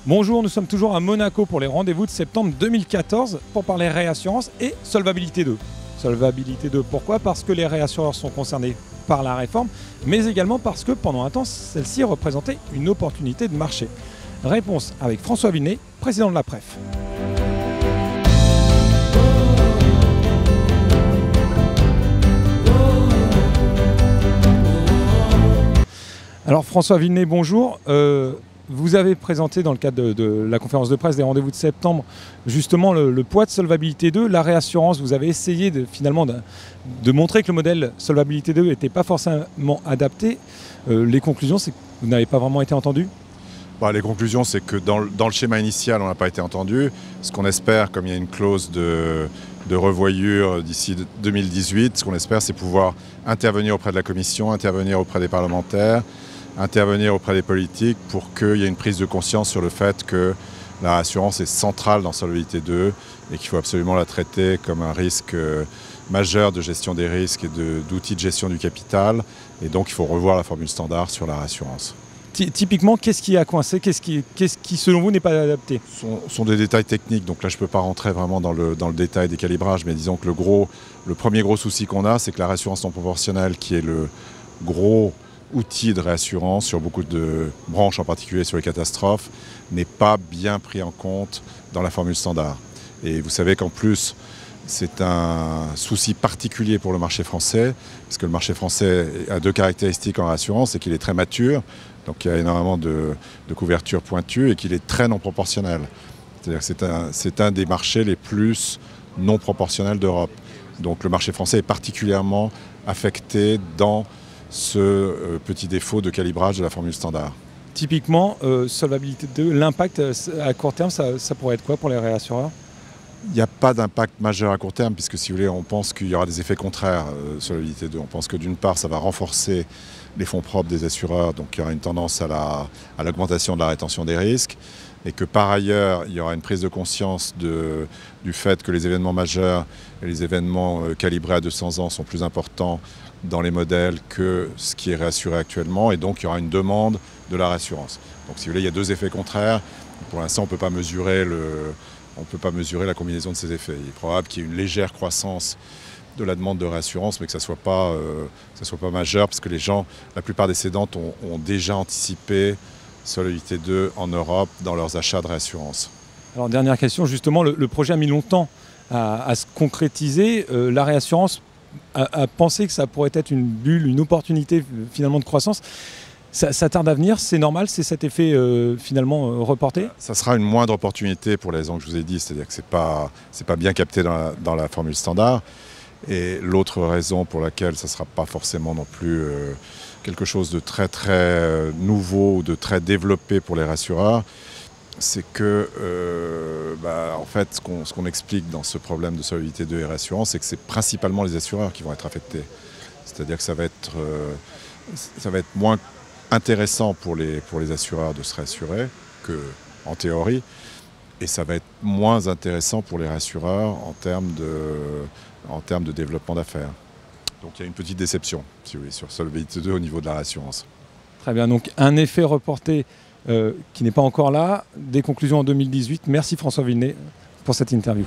Bonjour, nous sommes toujours à Monaco pour les rendez-vous de septembre 2014 pour parler réassurance et solvabilité 2. Solvabilité 2, pourquoi? Parce que les réassureurs sont concernés par la réforme, mais également parce que pendant un temps, celle-ci représentait une opportunité de marché. Réponse avec François Villeneuve, président de la PREF. Alors François Villeneuve, bonjour. Vous avez présenté dans le cadre de la conférence de presse des rendez-vous de septembre justement le poids de Solvabilité 2, la réassurance. Vous avez essayé finalement de montrer que le modèle Solvabilité 2 n'était pas forcément adapté. Les conclusions, c'est que vous n'avez pas vraiment été entendu? Les conclusions, c'est que dans le schéma initial, on n'a pas été entendu. Ce qu'on espère, comme il y a une clause de revoyure d'ici 2018, ce qu'on espère, c'est pouvoir intervenir auprès de la Commission, intervenir auprès des parlementaires, intervenir auprès des politiques pour qu'il y ait une prise de conscience sur le fait que la réassurance est centrale dans Solvabilité 2 et qu'il faut absolument la traiter comme un risque majeur de gestion des risques et d'outils de gestion du capital. Et donc, il faut revoir la formule standard sur la réassurance. Typiquement, qu'est-ce qui a coincé? Qu'est-ce qui, selon vous, n'est pas adapté? Ce sont des détails techniques, donc là je ne peux pas rentrer vraiment dans le détail des calibrages, mais disons que le premier gros souci qu'on a, c'est que la réassurance non proportionnelle, qui est le gros outil de réassurance sur beaucoup de branches, en particulier sur les catastrophes, n'est pas bien pris en compte dans la formule standard. Et vous savez qu'en plus, c'est un souci particulier pour le marché français, parce que le marché français a deux caractéristiques en réassurance, c'est qu'il est très mature, donc il y a énormément de couverture pointue, et qu'il est très non proportionnel. C'est-à-dire que c'est un des marchés les plus non proportionnels d'Europe. Donc le marché français est particulièrement affecté dans ce petit défaut de calibrage de la formule standard. Typiquement, Solvabilité 2, l'impact à court terme, ça pourrait être quoi pour les réassureurs? Il n'y a pas d'impact majeur à court terme, puisque si vous voulez, on pense qu'il y aura des effets contraires sur la Solvabilité 2. On pense que d'une part, ça va renforcer les fonds propres des assureurs, donc il y aura une tendance à l'augmentation de la rétention des risques, et que par ailleurs, il y aura une prise de conscience du fait que les événements majeurs et les événements calibrés à 200 ans sont plus importants dans les modèles que ce qui est réassuré actuellement, et donc il y aura une demande de la réassurance. Donc si vous voulez, il y a deux effets contraires. Pour l'instant, on ne peut pas mesurer la combinaison de ces effets. Il est probable qu'il y ait une légère croissance de la demande de réassurance, mais que ça soit pas majeur, parce que la plupart des cédantes ont déjà anticipé Solvabilité 2 en Europe dans leurs achats de réassurance. Alors dernière question, justement, le projet a mis longtemps à se concrétiser. La réassurance a pensé que ça pourrait être une bulle, une opportunité finalement de croissance. Ça tarde à venir, c'est normal, c'est cet effet finalement reporté? Ça sera une moindre opportunité pour les raisons que je vous ai dit, c'est-à-dire que c'est pas bien capté dans la formule standard. Et l'autre raison pour laquelle ça ne sera pas forcément non plus quelque chose de très très nouveau ou de très développé pour les rassureurs, c'est que en fait, ce qu'on explique dans ce problème de Solvabilité 2 et réassurance, c'est que c'est principalement les assureurs qui vont être affectés. C'est-à-dire que ça va être moins intéressant pour les assureurs de se réassurer qu'en théorie, et ça va être moins intéressant pour les rassureurs en termes de développement d'affaires. Donc il y a une petite déception, si vous voulez, sur Solvabilité 2 au niveau de la réassurance. Très bien, donc un effet reporté qui n'est pas encore là, des conclusions en 2018. Merci François Villeneuve pour cette interview.